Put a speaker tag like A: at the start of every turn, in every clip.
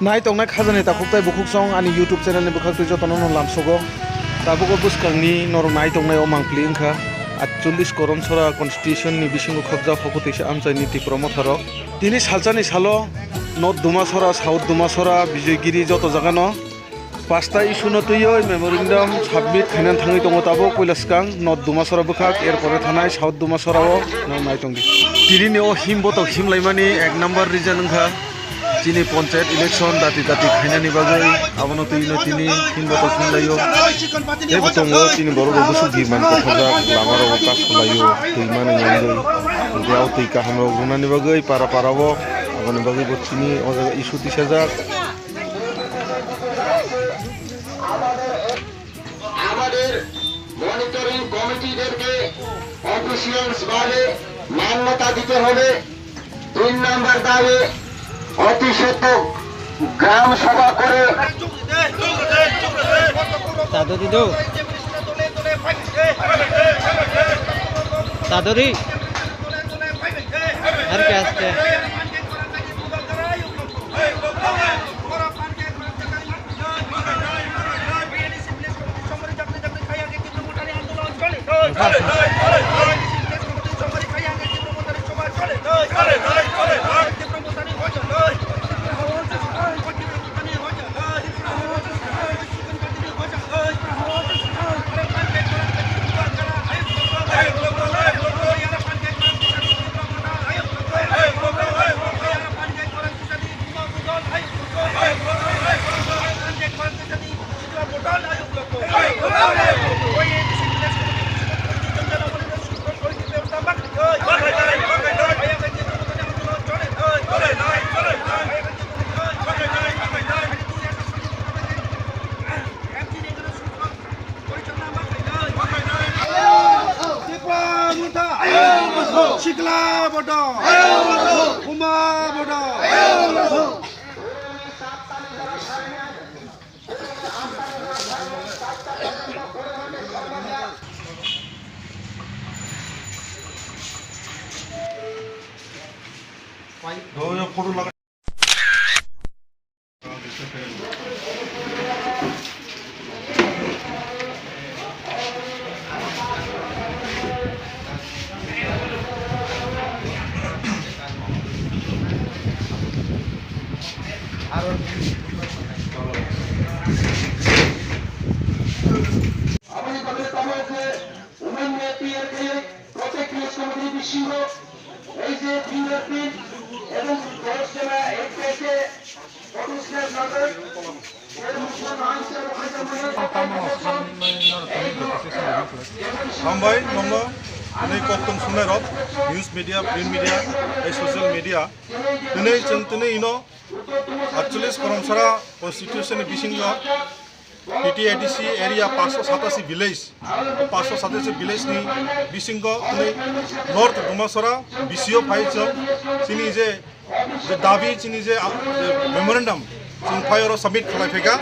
A: Nai tong nai khazani ta khuptai bukhuk song ani YouTube channel ni bukhak tu jotono no lamsogo ta buko buskangni norong nai tong nai o mangpli ingkha 48 koron sora constitution ni bisingo khobja phokotisa amchai niti promotharo tini salchani salo north dumasora south dumasora bijoygiri joto jagano pasta issue no tuyo memorandum submit khainan thangi tongo tabo koilaskang north dumasora bukhak erpore thanai south dumasora o no nai tongdi tini ni o himboto himlaimani 1 number reason ingkha Chini Panchayat election dati khainani bagai abono tuino tini himboto himlayo ebutongo tini boro robusu giman kothaja lamaro kas kholayo tuimane nyangoi diau tui kahamo gunani bagai para wo abono bagai bo tini ojaga issue tisajak
B: আমাদের monitoring কমিটিদেরকে officials ভাবে মান্যতা দিতে হবে 3 number দাবি অতি সত্ত্বর গ্রাম সভা করে
C: দাদরি আর কে আসছে
D: Shikla bodo, Uma bodo.
E: Sampai nonggo ini koktung sunai rot news media, print media, social media. Ini ino 48 korom sara constitution bisingo PTADC area 587 village 587 village ni bisingo ini north dumasora BCO phaicho sini je dabi sini je memorandum sini phairo submit khalaiphega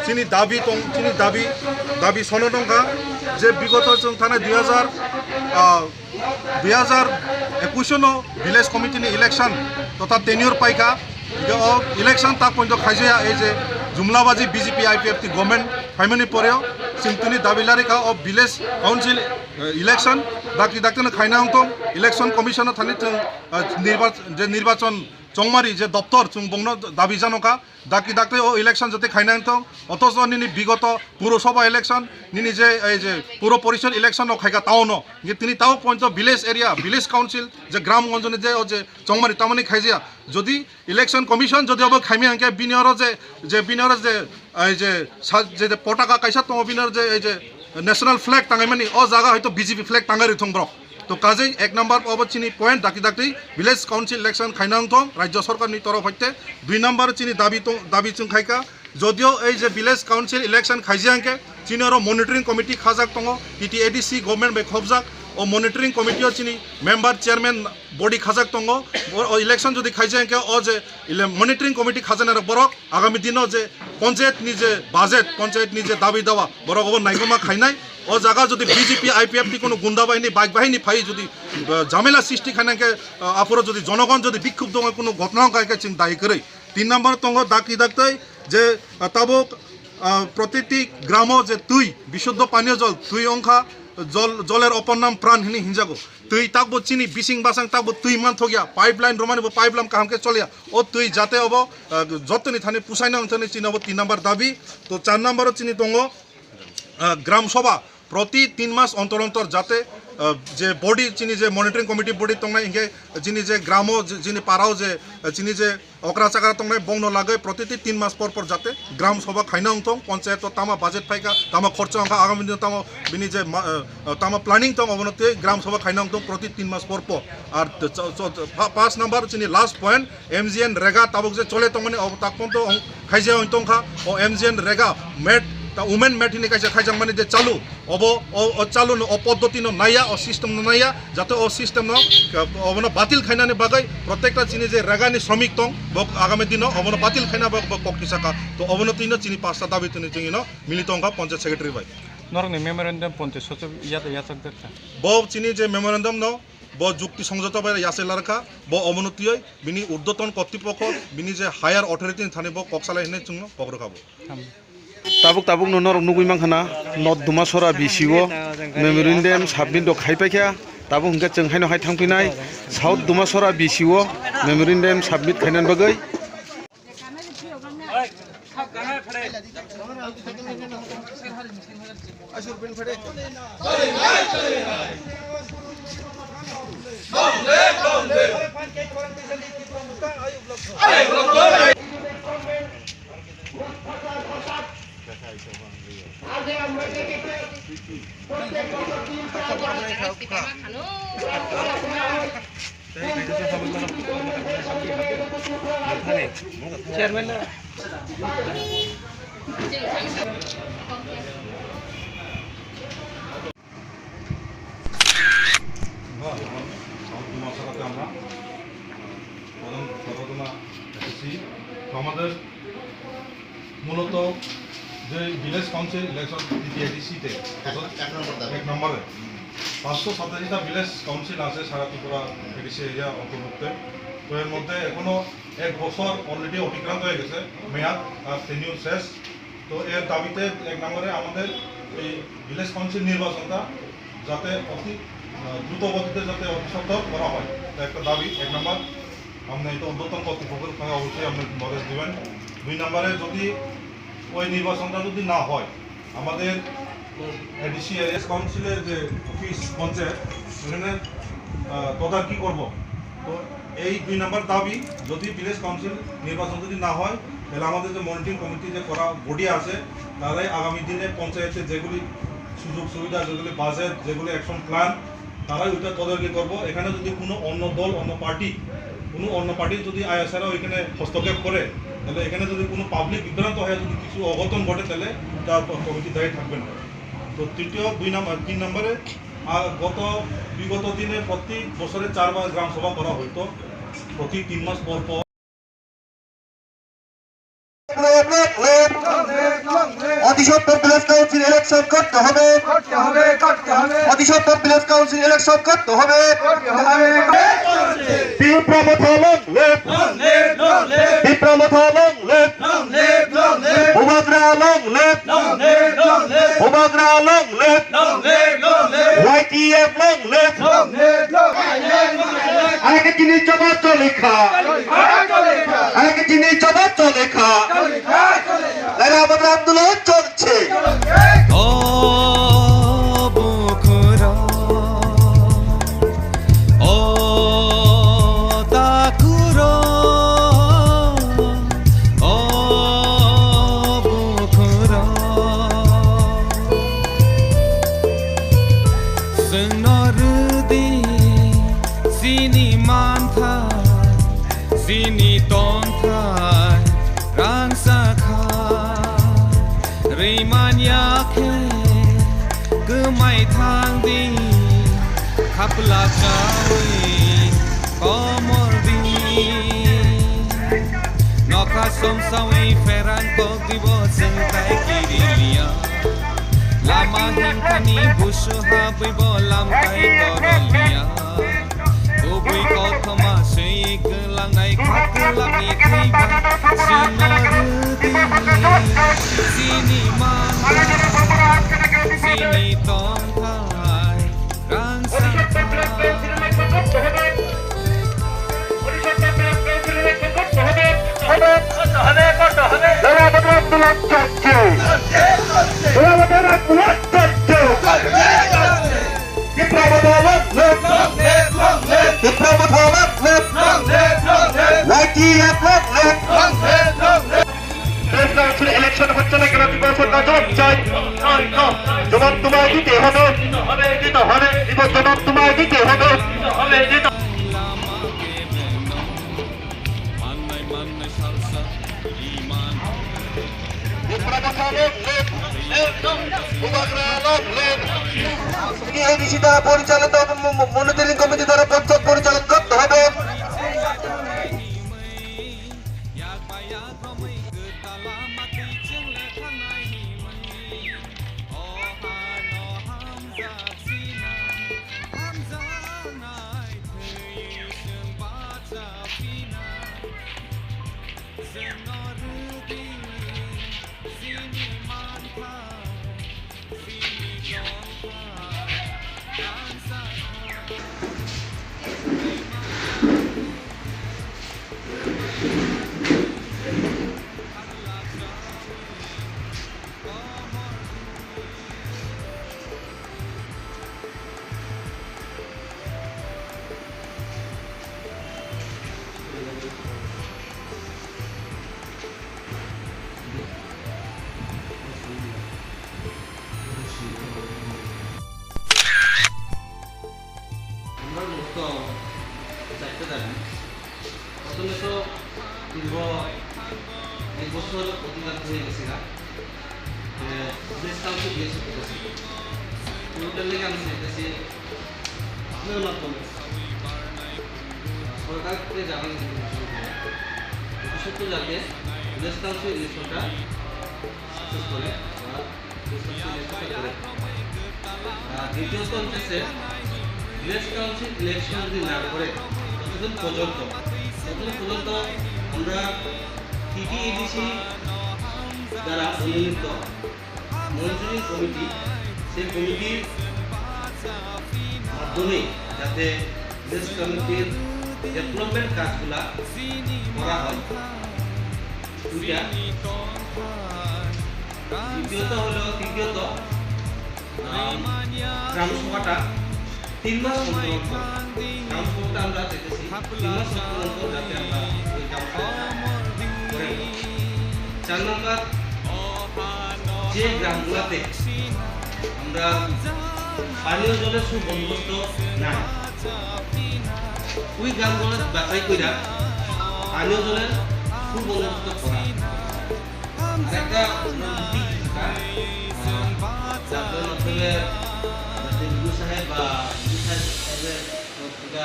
E: sini dabi tong sini dabi sono tongka যে বিগত থানা 2021 village committee election তথা tenure পাইকা election তা পর্যন্ত খাইছে এই যে জুমলাবাজি BJP IPF government ফাইমানি পরেও সিমতুনি দাবিলারিকা অফ ভিলেজ কাউন্সিল ইলেকশন দাকি দাক্তন খাইনা হতো ইলেকশন কমিশন থানি নির্বাচন চংমারি যে দপ্তর চুং বংন দাবি জানকা দাকি দাক্তে ও ইলেকশন যাতে খাইনা হতো অথচ নিনি বিগত পুরসভা ইলেকশন নিনি যে এই যে পুর পরিষদ ইলেকশন খাইকা তাও ন তিনি তাও পর্যন্ত ভিলেজ এরিয়া ভিলেজ কাউন্সিল যে গ্রামগঞ্জনে যে চংমারি তামানি খাইজিয়া যদি ইলেকশন কমিশন যদি অব খাইমি আনকে বিনিয়র যে এই যে পতাকা কাইসা তং বিনিয়র যে এই যে ন্যাশনাল ফ্ল্যাগ টাঙাইমানি ও জায়গা হয়তো বিজেপি ফ্ল্যাগ টাঙাই রইথংব্রক তো কাজেই 1 নম্বর অবচিনি পয়েন্ট দাকি ভিলেজ কাউন্সিল ইলেকশন খাইনাং থং রাজ্য সরকারনি তরফ হইতে 2 নম্বর চিনি দাবি চুং খাইকা যদিও এই যে ভিলেজ কাউন্সিল ইলেকশন খাইজিয়াংকে চিনির মনিটরিং কমিটি খাজাক দङ PTADC গভর্নমেন্ট বে খবজাক ও মনিটরিং কমিটিও চিনি মেম্বার চেয়ারম্যান বডি খাজাক দङ ইলেকশন যদি খাইজিয়াংকে ও যে মনিটরিং কমিটি খাজানার বরক আগামী দিন যে পঞ্চায়েত নিজে বাজেট পঞ্চায়েত নিজে দাবি দেওয়া বরক নাইগমা খাইনাই ও জায়গা যদি বিজেপি আইপিএফ কোনো গুন্ডা বাহিনী বাইক বাহিনী ফাই যদি ঝামেলা সৃষ্টি খানাকে আপর যদি জনগণ যদি বিক্ষুব্ধ কোনো ঘটনা কাইকে চিন দায়ী করে 3 নম্বর তঙ্গ দাকি দাকতাই যে তাবক প্রতিটি গ্রাম যে তুই বিশুদ্ধ পানীয় জল তুই অংখা জলের অপর নাম প্রাণ হিনি হিঞ্জাগো তুই তাকবো চিনি বিসিং বাসাং তাকবো তুই মান থগিয়া পাইপলাইন রমানিব পাইপলাইন কাহামকে চলিয়া ও তুই যাতে হব যতনি থানি পুসাইনা অঞ্চলে চিনি হব 3 নম্বর দাবি তো 4 নম্বর চিনি তঙ্গ গ্রাম সভা প্রতি 3 মাস অন্তর অন্তর যাতে যে বডি চিনি যে মনিটরিং কমিটি বডি তংনাই ইংকে যিনি যে গ্রাম যিনি পাড়াও যে চিনি যে অকরা চাকরা তংনাই বং লাগে প্রতিটি 3 মাস পর পর যাতে গ্রাম সভা খাইনা অংথং পঞ্চায়েত তামা বাজেট ফাইকা তামা খরচ অংখা আগামী দিন তামা বিনি যে তামা প্ল্যানিং তং অবনতি গ্রাম সভা খাইনা অংথং প্রতি 3 মাস পর পর আর 5 নম্বর চিনি লাস্ট পয়েন্ট এমজিএন রেগা তাবক যে চলে তংমানে তাকপন তো খাইজে অংথংখা ও এমজিএন রেগা মেট তা উমেন মেটিনি কাছে খাইজাং মানে যে চালু অব ও চালু ও পদ্ধতি ন নাইয়া ও সিস্টেম ন নাইয়া যাতে ও সিস্টেম ন অবন বাতিল খাইনানি বাগাই প্রত্যেকটা চিনি যে রেগানি শ্রমিক তং বক আগামী দিন অবন বাতিল খাইনা বক পক্ষি সাকা তো অবনতিন চিনি 5টা দাবি তিনি চিনি ন মিলিত অংকা পঞ্চায়েত সেক্রেটারি ভাই
F: নরনি মেমোরেন্ডাম পঞ্চায়েত সচিব ইয়াতক দেখা
E: ব চিনি যে মেমোরেন্ডাম ন ব যুক্তি সংযত বাই ইয়াসে লারখা ব অবনতি বিনি ঊর্ধ্বতন কর্তৃপক্ষ বিনি যে হায়ার অথরিটি থানিব কক্সালাই হিনে চুং পকর খাবো
A: tabuk nonor nugui mankhana not duma sora bisiwo memorandum submit do khaipaikha tabuk hingka chenghaino hai thangpinai south duma sora bisiwo memorandum submit khainan bagai
C: chairman
E: আমাদের মূলত যে ভিলেজ কাউন্সিল ইলেকশন ডিটিআইডিসিতে 1 নম্বরে 587টা village council আছে সারা Tripura ADC area অন্তর্ভুক্ত তো এর মধ্যে এখনো 1 বছর অলরেডি অতিক্রান্ত হয়ে গেছে মেয়াদ আর টেনিউর শেষ তো এর দাবিতে 1 নম্বরে আমাদের এই ভিলেজ কাউন্সিল নির্বাচনটা যাতে অতি দ্রুত গতিতে যাতে অতি সত্তর করা হয় একটা দাবি 1 নম্বর আপনি এটা ঊর্ধ্বতন কর্তৃপক্ষের সঙ্গে অবশ্যই আপনি নলেজ দেবেন 2 নম্বরে যদি ওই নির্বাচনটা যদি না হয় আমাদের এডিসি এরিয়া কাউন্সিলের যে অফিস পঞ্চায়েত সেখানে তদারকি করব তো এই 2 নম্বর দাবি যদি ভিলেজ কাউন্সিল নির্বাচন যদি না হয় তাহলে আমাদের যে মনিটরিং কমিটি যে করা বডি আছে তারাই আগামী দিনে পঞ্চায়েতে যেগুলি সুযোগ সুবিধা যেগুলি বাজেট যেগুলি অ্যাকশন প্ল্যান তারাই ওইটা তদারকি করব এখানে যদি কোনো অন্য দল অন্য পার্টি যদি আইএসআরও এখানে হস্তক্ষেপ করে তাহলে এখানে যদি কোনো পাবলিক বিভ্রান্ত হয় যদি কিছু অঘটন ঘটে তাহলে তার কমিটি দায়ী থাকবে না তো তৃতীয় 3 নম্বরে বিগত দিনে প্রতি বছরে 4 বার গ্রাম সভা করা হইতো প্রতি 3 মাস পর পর
B: অতিসত্বর ভিলেজ কাউন্সিল ইলেকশন করতে হবে অতিসত্বর ভিলেজ কাউন্সিল ইলেকশন করতে হবে আগে জিনিস জবাব লেখা আগে জিনিস জবাব লেখা আমাদের আন্দোলন চলছে
G: Sini tontai rang sakha Riman yakhe Gemai thang di Khapla chawi Komor di Noka som sawi Ferang kok dibo Sengkai kirilia Lama hingkani Bushu habibo Lam kai korolia Ui kau thama sei kelangai kakelami keiba Sinorudi Sini manda Sini tonghai Rangsa
B: election হচ্ছে না কেন নির্বাচন আজব চাই জবাব তোমায় দিতে হবে জবাব তোমায় দিতে হবে
G: Lama gebeno Manai manai salsa Iman
B: ADC দ্বারা পরিচালিত মনিটরিং কমিটি দ্বারা পরিচালন করতে হবে
G: Yak bayak ramai kedalamati jengle kanai himai Ohan hamzat sina Hamzat nai Teyusung baca pina Senorudi Sini mantai Sini tonghai Rangsa
C: আমার মূলত চারটে দাবি প্রথমে তো দীর্ঘ এক বছর অতিবাহিত হয়ে গেছে না দেশ কাউকে দিয়েছে করেছে ওটার লেগে আমি চাইতেছি আপনার মাধ্যমে সরকারকে জানানো বিশেষত যাতে দেশ কাউন্সিল ইলেকশনটা সাকসেস করে বা দেশ কাউন্সিল ইলেকশনটা করে আর দ্বিতীয়ত হচ্ছে ভিলেজ কাউন্সিল ইলেকশন যদি না করে ততদিন পর্যন্ত আমরা টিটিএডিসি দ্বারা মনোনীত মনিটরিং কমিটি সেই কমিটির মাধ্যমে যাতে ভিলেজ কমিটির ডেভেলপমেন্ট কাজগুলা করা হয় দুইটা তৃতীয়ত গ্রামসভাটা 3 মাস অন্তর অন্তর গ্রামসভাটা আমরা চাইতেছি 3 মাস অন্তর অন্তর যাতে আমরা ওই গ্রামসভাটা করে 4 নম্বর যে গ্রামগুলোতে আমরা পানীয় জলের সুবন্দোবস্ত নাই ওই গ্রামগুলো বাছাই কইরা পানীয় জলের সুবন্দোবস্ত করা আরেকটা যাদের মাধ্যমে বিজু সাহেব বা বিজু সাহেবের পত্রিকা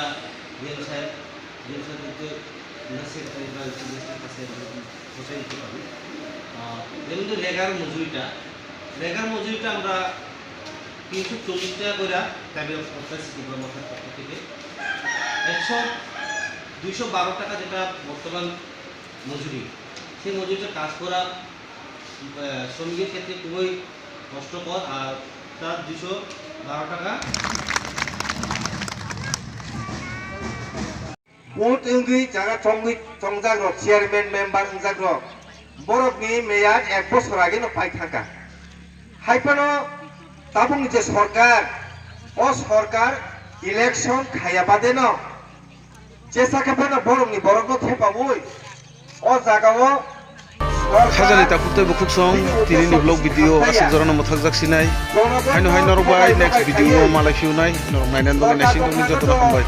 C: বিএন সাহেবকে নাসির বা দেশের কাছে পৌঁছে দিতে পারি যেমন রেগার মজুরিটা আমরা 340 টাকা করে দাবি করতেছি গভর্নমেন্টের পক্ষ থেকে 212 টাকা যেটা বর্তমান মজুরি সেই মজুরিটা কাজ করা শ্রমিকের ক্ষেত্রে খুবই কষ্টকর আর তার 212 টাকা
B: Wood Ingri Jaga Chongjagro Chairman Member Ingjagro Borokni Meyar 1 বছর আগে no পাই থাকা হাইপানো তাবুং যে সরকার ইলেকশন খাইয়া বাদে ন যে সাকাপানো বরকনি বরকনো থেপাবই ও জাগাও
A: Khajali takutai bukuk song tini ni vlog video asik jorana mothak jak sinai haino hai norbai next video malai fiu nai norok nainan dong nai sing dong ni jotono hambai